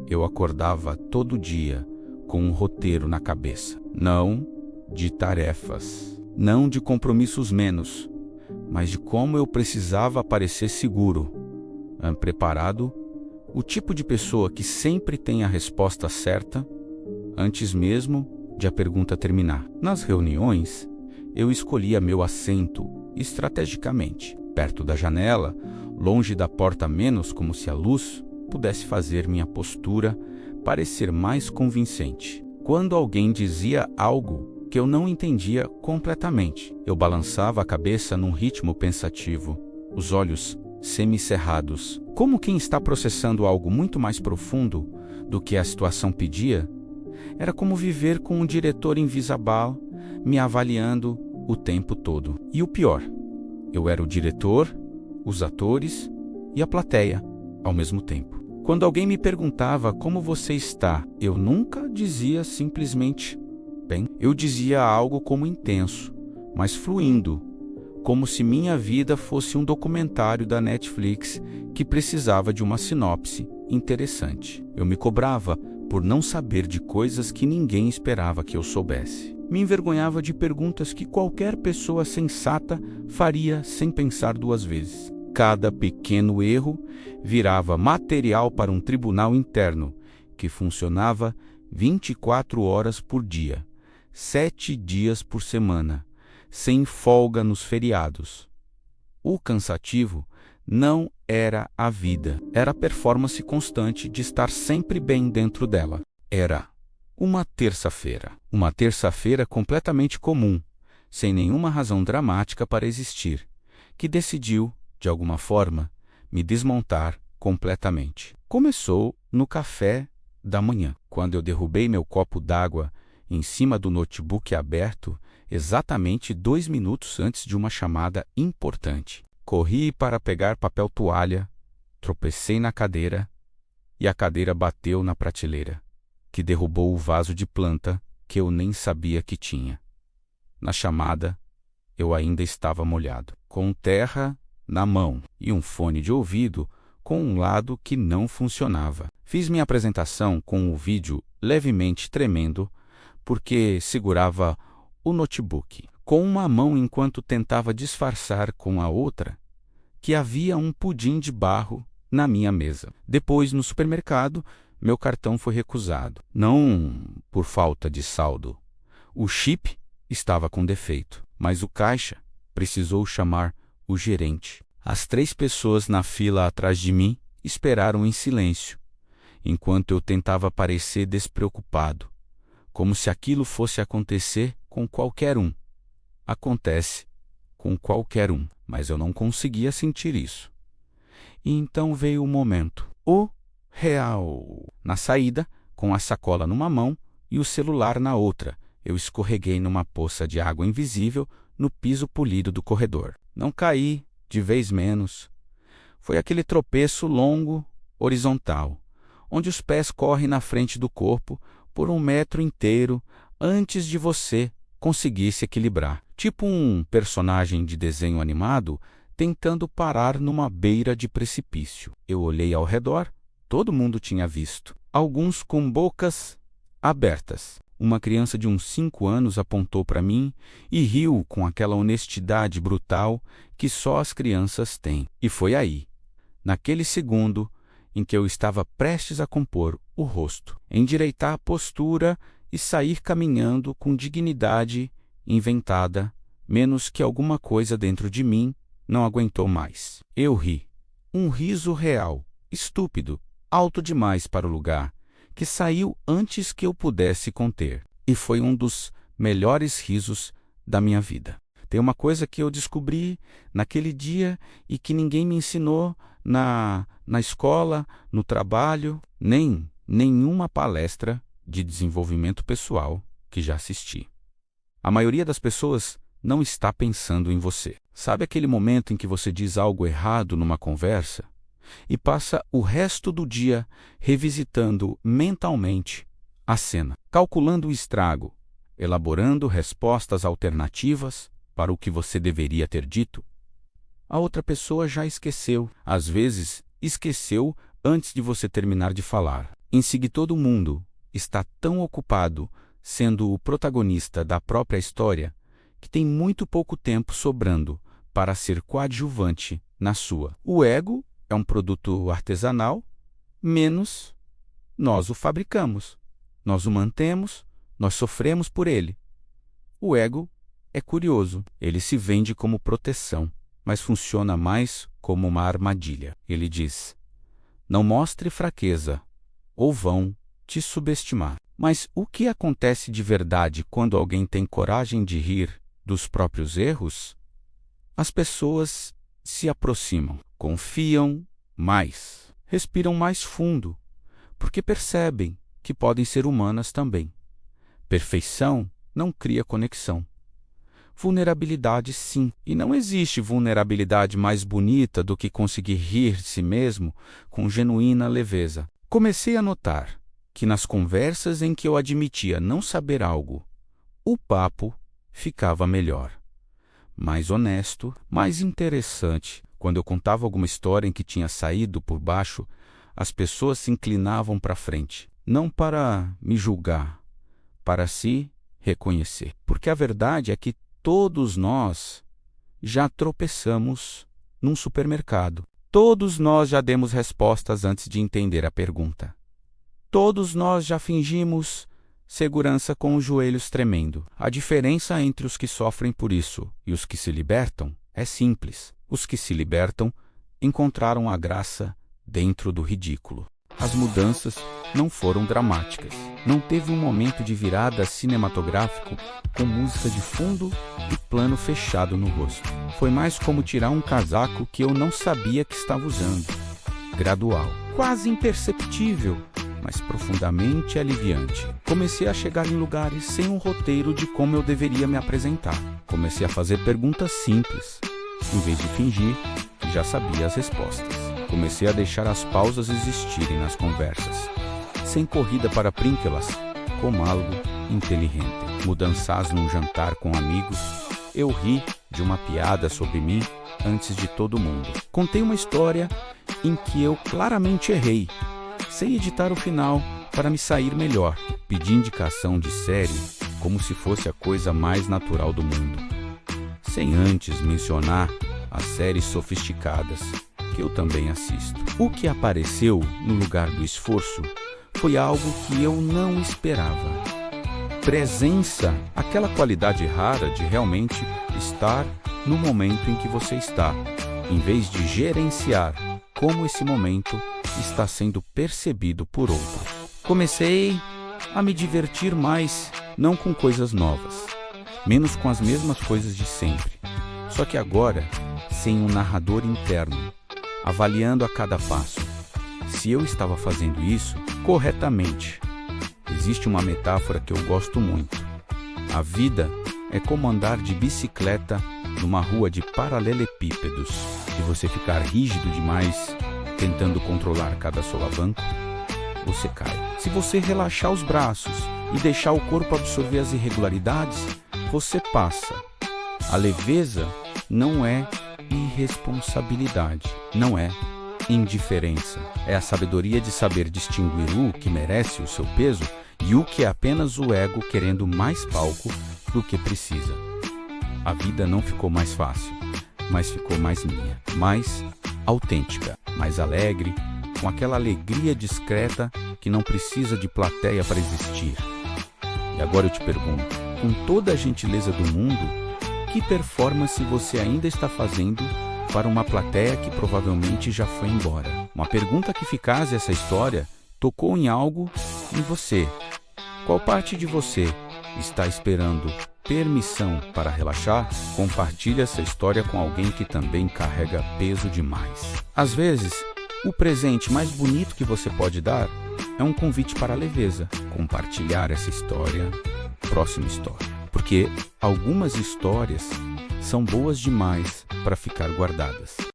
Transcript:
Eu acordava todo dia com um roteiro na cabeça. Não de tarefas, não de compromissos menos, mas de como eu precisava parecer seguro, preparado, o tipo de pessoa que sempre tem a resposta certa antes mesmo de a pergunta terminar. Nas reuniões, eu escolhia meu assento estrategicamente, perto da janela, longe da porta, menos como se a luz pudesse fazer minha postura parecer mais convincente. Quando alguém dizia algo que eu não entendia completamente, eu balançava a cabeça num ritmo pensativo, os olhos semicerrados, como quem está processando algo muito mais profundo do que a situação pedia. Era como viver com um diretor invisível me avaliando o tempo todo. E o pior, eu era o diretor, os atores e a plateia ao mesmo tempo. Quando alguém me perguntava como você está, eu nunca dizia simplesmente bem. Eu dizia algo como intenso, mas fluindo, como se minha vida fosse um documentário da Netflix que precisava de uma sinopse interessante. Eu me cobrava por não saber de coisas que ninguém esperava que eu soubesse. Me envergonhava de perguntas que qualquer pessoa sensata faria sem pensar duas vezes. Cada pequeno erro virava material para um tribunal interno que funcionava 24 horas por dia, 7 dias por semana, sem folga nos feriados. O cansativo não era a vida, era a performance constante de estar sempre bem dentro dela. Era uma terça-feira completamente comum, sem nenhuma razão dramática para existir, que decidiu, de alguma forma, me desmontar completamente. Começou no café da manhã, quando eu derrubei meu copo d'água em cima do notebook aberto, exatamente 2 minutos antes de uma chamada importante. Corri para pegar papel toalha, tropecei na cadeira e a cadeira bateu na prateleira, que derrubou o vaso de planta que eu nem sabia que tinha. Na chamada, eu ainda estava molhado, com terra na mão e um fone de ouvido com um lado que não funcionava. Fiz minha apresentação com o vídeo levemente tremendo porque segurava o notebook com uma mão enquanto tentava disfarçar com a outra que havia um pudim de barro na minha mesa. Depois, no supermercado, meu cartão foi recusado. Não por falta de saldo. O chip estava com defeito, mas o caixa precisou chamar o gerente. As 3 pessoas na fila atrás de mim esperaram em silêncio, enquanto eu tentava parecer despreocupado, como se aquilo fosse acontecer com qualquer um. Acontece com qualquer um, mas eu não conseguia sentir isso. E então veio o momento, o real. Na saída, com a sacola numa mão e o celular na outra, eu escorreguei numa poça de água invisível no piso polido do corredor. Não caí, de vez menos. Foi aquele tropeço longo, horizontal, onde os pés correm na frente do corpo por 1 metro inteiro antes de você conseguir se equilibrar. Tipo um personagem de desenho animado tentando parar numa beira de precipício. Eu olhei ao redor, todo mundo tinha visto. Alguns com bocas abertas. Uma criança de uns 5 anos apontou para mim e riu com aquela honestidade brutal que só as crianças têm. E foi aí, naquele segundo, em que eu estava prestes a compor o rosto, endireitar a postura e sair caminhando com dignidade inventada, menos que alguma coisa dentro de mim não aguentou mais. Eu ri. Um riso real, estúpido, alto demais para o lugar, que saiu antes que eu pudesse conter. E foi um dos melhores risos da minha vida. Tem uma coisa que eu descobri naquele dia e que ninguém me ensinou na escola, no trabalho, nem nenhuma palestra de desenvolvimento pessoal que já assisti. A maioria das pessoas não está pensando em você. Sabe aquele momento em que você diz algo errado numa conversa e passa o resto do dia revisitando mentalmente a cena, calculando o estrago, elaborando respostas alternativas para o que você deveria ter dito? A outra pessoa já esqueceu. Às vezes, esqueceu antes de você terminar de falar. em si que todo mundo está tão ocupado sendo o protagonista da própria história que tem muito pouco tempo sobrando para ser coadjuvante na sua. O ego é um produto artesanal, menos nós o fabricamos, nós o mantemos, nós sofremos por ele. O ego é curioso, ele se vende como proteção, mas funciona mais como uma armadilha. Ele diz: não mostre fraqueza, ou vão te subestimar. Mas o que acontece de verdade quando alguém tem coragem de rir dos próprios erros? As pessoas se aproximam, confiam mais, respiram mais fundo, porque percebem que podem ser humanas também. Perfeição não cria conexão. Vulnerabilidade, sim, e não existe vulnerabilidade mais bonita do que conseguir rir de si mesmo com genuína leveza. Comecei a notar que nas conversas em que eu admitia não saber algo, o papo ficava melhor, mais honesto, mais interessante. Quando eu contava alguma história em que tinha saído por baixo, as pessoas se inclinavam para frente, não para me julgar, para se reconhecer. Porque a verdade é que todos nós já tropeçamos num supermercado. Todos nós já demos respostas antes de entender a pergunta. Todos nós já fingimos segurança com os joelhos tremendo. A diferença entre os que sofrem por isso e os que se libertam é simples. Os que se libertam encontraram a graça dentro do ridículo. As mudanças não foram dramáticas. Não teve um momento de virada cinematográfico com música de fundo e plano fechado no rosto. Foi mais como tirar um casaco que eu não sabia que estava usando. Gradual, quase imperceptível, mas profundamente aliviante. Comecei a chegar em lugares sem um roteiro de como eu deveria me apresentar. Comecei a fazer perguntas simples, em vez de fingir que já sabia as respostas. Comecei a deixar as pausas existirem nas conversas, sem corrida para prínquelas, como algo inteligente. Mudanças num jantar com amigos, eu ri de uma piada sobre mim antes de todo mundo. Contei uma história em que eu claramente errei, sem editar o final para me sair melhor. Pedi indicação de série como se fosse a coisa mais natural do mundo, sem antes mencionar as séries sofisticadas que eu também assisto. O que apareceu no lugar do esforço foi algo que eu não esperava. Presença, aquela qualidade rara de realmente estar no momento em que você está, em vez de gerenciar como esse momento está sendo percebido por outros. Comecei a me divertir mais, não com coisas novas, menos com as mesmas coisas de sempre, só que agora sem um narrador interno, avaliando a cada passo se eu estava fazendo isso corretamente. Existe uma metáfora que eu gosto muito. A vida é como andar de bicicleta numa rua de paralelepípedos. Se você ficar rígido demais, tentando controlar cada solavanco, você cai. Se você relaxar os braços e deixar o corpo absorver as irregularidades, você passa. A leveza não é irresponsabilidade, não é indiferença. É a sabedoria de saber distinguir o que merece o seu peso e o que é apenas o ego querendo mais palco do que precisa. A vida não ficou mais fácil, mas ficou mais minha, mais autêntica, mais alegre, com aquela alegria discreta que não precisa de plateia para existir. E agora eu te pergunto, com toda a gentileza do mundo, que performance você ainda está fazendo para uma plateia que provavelmente já foi embora? Uma pergunta que eficaz essa história tocou em algo em você. Qual parte de você está esperando permissão para relaxar? Compartilhe essa história com alguém que também carrega peso demais. Às vezes, o presente mais bonito que você pode dar é um convite para a leveza. Compartilhar essa história, próxima história. Porque algumas histórias são boas demais para ficar guardadas.